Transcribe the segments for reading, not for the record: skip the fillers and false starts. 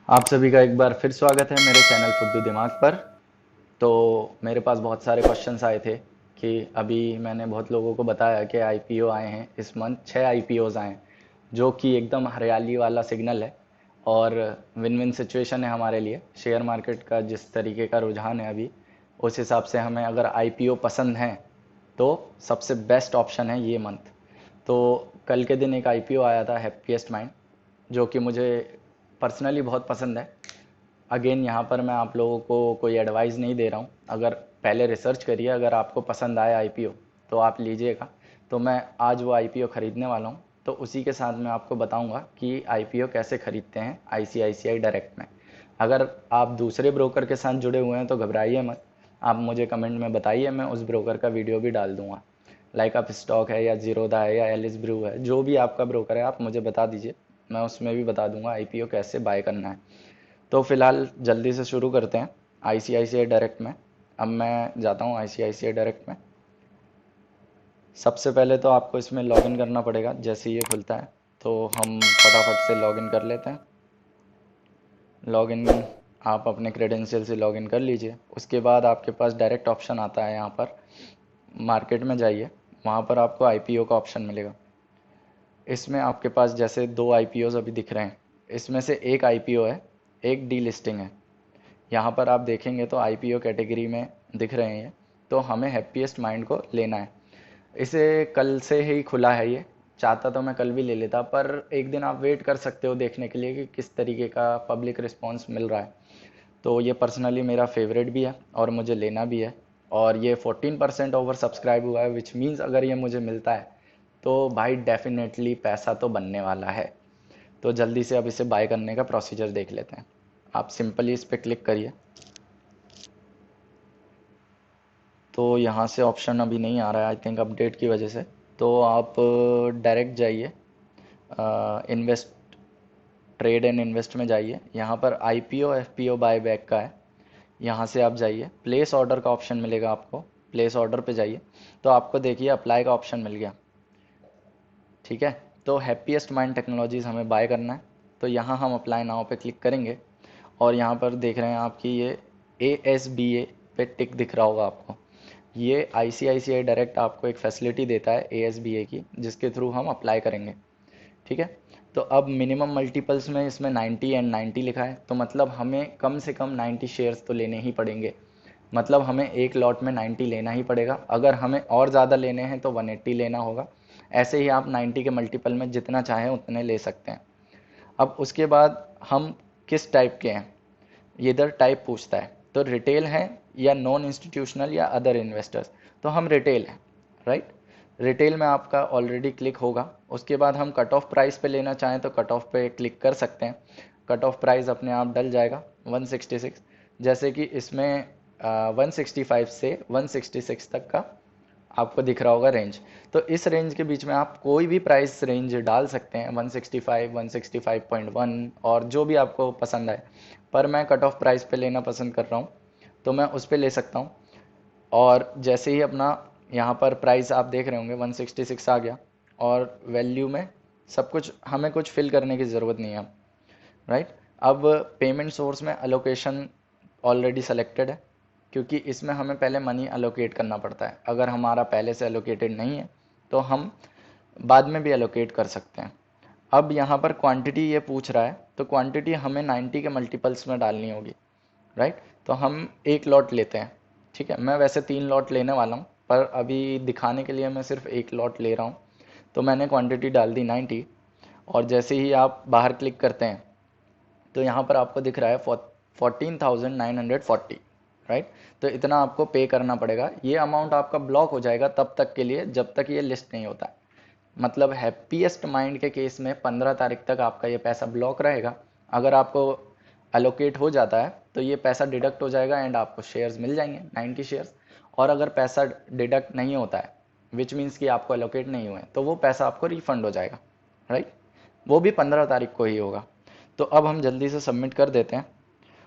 आप सभी का एक बार फिर स्वागत है मेरे चैनल फुद्दू दिमाग पर। तो मेरे पास बहुत सारे क्वेश्चंस आए थे कि अभी मैंने बहुत लोगों को बताया कि आईपीओ आए हैं, इस मंथ 6 आईपीओज आए हैं, जो कि एकदम हरियाली वाला सिग्नल है और विन विन सिचुएशन है हमारे लिए। शेयर मार्केट का जिस तरीके का रुझान है अभी, उस हिसाब से हमें अगर आईपीओ पसंद है तो सबसे बेस्ट ऑप्शन है ये मंथ। तो कल के दिन एक आईपीओ आया था हैप्पीएस्ट माइंड, जो कि मुझे पर्सनली बहुत पसंद है। अगेन यहाँ पर मैं आप लोगों को कोई एडवाइस नहीं दे रहा हूँ, अगर पहले रिसर्च करिए, अगर आपको पसंद आए आईपीओ तो आप लीजिएगा। तो मैं आज वो आईपीओ ख़रीदने वाला हूँ, तो उसी के साथ मैं आपको बताऊंगा कि आईपीओ कैसे ख़रीदते हैं आईसीआईसीआई डायरेक्ट में। अगर आप दूसरे ब्रोकर के साथ जुड़े हुए हैं तो घबराइए मत, आप मुझे कमेंट में बताइए, मैं उस ब्रोकर का वीडियो भी डाल दूंगा। लाइक आप स्टॉक है या जीरोदा है या एलिस ब्रू है, जो भी आपका ब्रोकर है आप मुझे बता दीजिए, मैं उसमें भी बता दूंगा आईपीओ कैसे बाय करना है। तो फिलहाल जल्दी से शुरू करते हैं आईसीआईसीआई डायरेक्ट में। अब मैं जाता हूँ आईसीआईसीआई डायरेक्ट में। सबसे पहले तो आपको इसमें लॉगिन करना पड़ेगा, जैसे ये खुलता है तो हम फटाफट से लॉगिन कर लेते हैं। लॉगिन आप अपने क्रेडेंशियल से लॉगिन कर लीजिए। उसके बाद आपके पास डायरेक्ट ऑप्शन आता है, यहाँ पर मार्केट में जाइए, वहाँ पर आपको आईपीओ का ऑप्शन मिलेगा। इसमें आपके पास जैसे दो आईपीओज अभी दिख रहे हैं, इसमें से एक आईपीओ है, एक डी लिस्टिंग है। यहाँ पर आप देखेंगे तो आईपीओ कैटेगरी में दिख रहे हैं ये। तो हमें हैप्पीएस्ट माइंड को लेना है। इसे कल से ही खुला है ये, चाहता तो मैं कल भी ले लेता, पर एक दिन आप वेट कर सकते हो देखने के लिए कि किस तरीके का पब्लिक रिस्पॉन्स मिल रहा है। तो ये पर्सनली मेरा फेवरेट भी है और मुझे लेना भी है। और ये 14% ओवर सब्सक्राइब हुआ है, विच मीन्स अगर ये मुझे मिलता है तो भाई डेफिनेटली पैसा तो बनने वाला है। तो जल्दी से अब इसे बाय करने का प्रोसीजर देख लेते हैं। आप सिंपली इस पर क्लिक करिए। तो यहाँ से ऑप्शन अभी नहीं आ रहा है, आई थिंक अपडेट की वजह से। तो आप डायरेक्ट जाइए, इन्वेस्ट, ट्रेड एंड इन्वेस्ट में जाइए। यहाँ पर आईपीओ एफपीओ बाय बैक का है, यहाँ से आप जाइए, प्लेस ऑर्डर का ऑप्शन मिलेगा आपको। प्लेस ऑर्डर पे जाइए तो आपको देखिए अप्लाई का ऑप्शन मिल गया। ठीक है, तो हैप्पीएस्ट माइंड टेक्नोलॉजीज़ हमें बाय करना है। तो यहाँ हम अप्लाई नाउ पे क्लिक करेंगे और यहाँ पर देख रहे हैं आपकी ये ASBA पे टिक दिख रहा होगा आपको। ये आईसीआईसीआई डायरेक्ट आपको एक फैसिलिटी देता है ASBA की, जिसके थ्रू हम अप्लाई करेंगे। ठीक है, तो अब मिनिमम मल्टीपल्स में इसमें 90 एंड 90 लिखा है, तो मतलब हमें कम से कम 90 शेयर्स तो लेने ही पड़ेंगे। मतलब हमें एक लॉट में 90 लेना ही पड़ेगा। अगर हमें और ज़्यादा लेने हैं तो 180 लेना होगा। ऐसे ही आप 90 के मल्टीपल में जितना चाहें उतने ले सकते हैं। अब उसके बाद हम किस टाइप के हैं, ये इधर टाइप पूछता है, तो रिटेल है या नॉन इंस्टीट्यूशनल या अदर इन्वेस्टर्स। तो हम रिटेल हैं, राइट। रिटेल में आपका ऑलरेडी क्लिक होगा। उसके बाद हम कट ऑफ प्राइस पे लेना चाहें तो कट ऑफ पे क्लिक कर सकते हैं। कट ऑफ प्राइस अपने आप डल जाएगा 166। जैसे कि इसमें 165 से 166 तक का आपको दिख रहा होगा रेंज। तो इस रेंज के बीच में आप कोई भी प्राइस रेंज डाल सकते हैं, 165, 165.1 और जो भी आपको पसंद आए। पर मैं कट ऑफ प्राइस पे लेना पसंद कर रहा हूँ, तो मैं उस पर ले सकता हूँ। और जैसे ही अपना यहाँ पर प्राइस आप देख रहे होंगे 166 आ गया, और वैल्यू में सब कुछ, हमें कुछ फिल करने की ज़रूरत नहीं है, राइट। अब पेमेंट सोर्स में अलोकेशन ऑलरेडी सेलेक्टेड है, क्योंकि इसमें हमें पहले मनी अलोकेट करना पड़ता है। अगर हमारा पहले से अलोकेटेड नहीं है तो हम बाद में भी अलोकेट कर सकते हैं। अब यहाँ पर क्वांटिटी ये पूछ रहा है, तो क्वांटिटी हमें 90 के मल्टीपल्स में डालनी होगी, राइट। तो हम एक लॉट लेते हैं। ठीक है, मैं वैसे 3 लॉट लेने वाला हूँ, पर अभी दिखाने के लिए मैं सिर्फ एक लॉट ले रहा हूँ। तो मैंने क्वांटिटी डाल दी 90। और जैसे ही आप बाहर क्लिक करते हैं तो यहाँ पर आपको दिख रहा है 14,940, राइट। तो इतना आपको पे करना पड़ेगा। ये अमाउंट आपका ब्लॉक हो जाएगा तब तक के लिए जब तक ये लिस्ट नहीं होता है। मतलब हैप्पीएस्ट माइंड के केस में 15 तारीख तक आपका ये पैसा ब्लॉक रहेगा। अगर आपको अलोकेट हो जाता है तो ये पैसा डिडक्ट हो जाएगा एंड आपको शेयर्स मिल जाएंगे, 90 शेयर्स। और अगर पैसा डिडक्ट नहीं होता है, विच मीन्स कि आपको अलोकेट नहीं हुए, तो वो पैसा आपको रिफंड हो जाएगा, राइट। वो भी 15 तारीख को ही होगा। तो अब हम जल्दी से सबमिट कर देते हैं।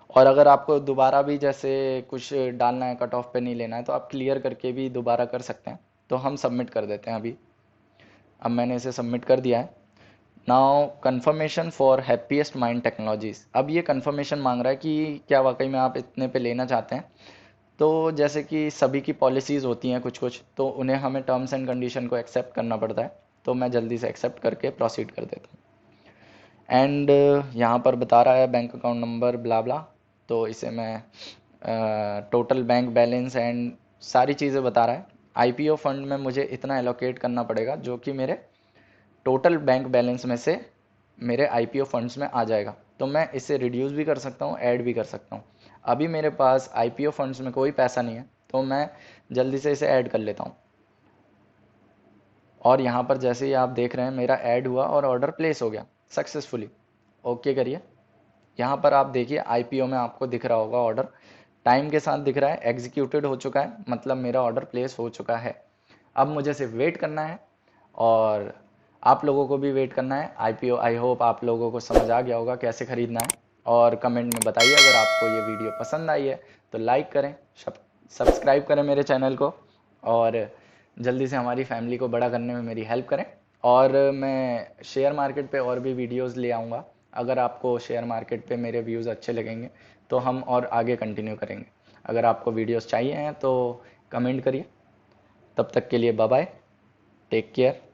और अगर आपको दोबारा भी जैसे कुछ डालना है, कट ऑफ पे नहीं लेना है, तो आप क्लियर करके भी दोबारा कर सकते हैं। तो हम सबमिट कर देते हैं अभी। अब मैंने इसे सबमिट कर दिया है। Now confirmation for happiest mind technologies. अब ये कंफर्मेशन मांग रहा है कि क्या वाकई में आप इतने पे लेना चाहते हैं। तो जैसे कि सभी की पॉलिसीज़ होती हैं कुछ कुछ, तो उन्हें हमें टर्म्स एंड कंडीशन को एक्सेप्ट करना पड़ता है। तो मैं जल्दी से एक्सेप्ट करके प्रोसीड कर देता हूँ। एंड यहाँ पर बता रहा है बैंक अकाउंट नंबर ब्ला ब्ला। तो इसे मैं टोटल बैंक बैलेंस एंड सारी चीज़ें बता रहा है। आईपीओ फंड में मुझे इतना एलोकेट करना पड़ेगा जो कि मेरे टोटल बैंक बैलेंस में से मेरे आईपीओ फंड्स में आ जाएगा। तो मैं इसे रिड्यूस भी कर सकता हूँ, ऐड भी कर सकता हूँ। अभी मेरे पास आईपीओ फंड्स में कोई पैसा नहीं है, तो मैं जल्दी से इसे ऐड कर लेता हूँ। और यहाँ पर जैसे ही आप देख रहे हैं मेरा ऐड हुआ और ऑर्डर प्लेस हो गया सक्सेसफुली। ओके करिए। यहाँ पर आप देखिए आईपीओ में आपको दिख रहा होगा ऑर्डर टाइम के साथ दिख रहा है, एग्जीक्यूटेड हो चुका है, मतलब मेरा ऑर्डर प्लेस हो चुका है। अब मुझे सिर्फ वेट करना है और आप लोगों को भी वेट करना है। आईपीओ आई होप आप लोगों को समझ आ गया होगा कैसे खरीदना है। और कमेंट में बताइए अगर आपको ये वीडियो पसंद आई है तो लाइक करें, सब्सक्राइब करें मेरे चैनल को, और जल्दी से हमारी फैमिली को बड़ा करने में मेरी हेल्प करें। और मैं शेयर मार्केट पे और भी वीडियोस ले आऊँगा। अगर आपको शेयर मार्केट पे मेरे व्यूज़ अच्छे लगेंगे तो हम और आगे कंटिन्यू करेंगे। अगर आपको वीडियोस चाहिए हैं तो कमेंट करिए। तब तक के लिए बाय बाय, टेक केयर।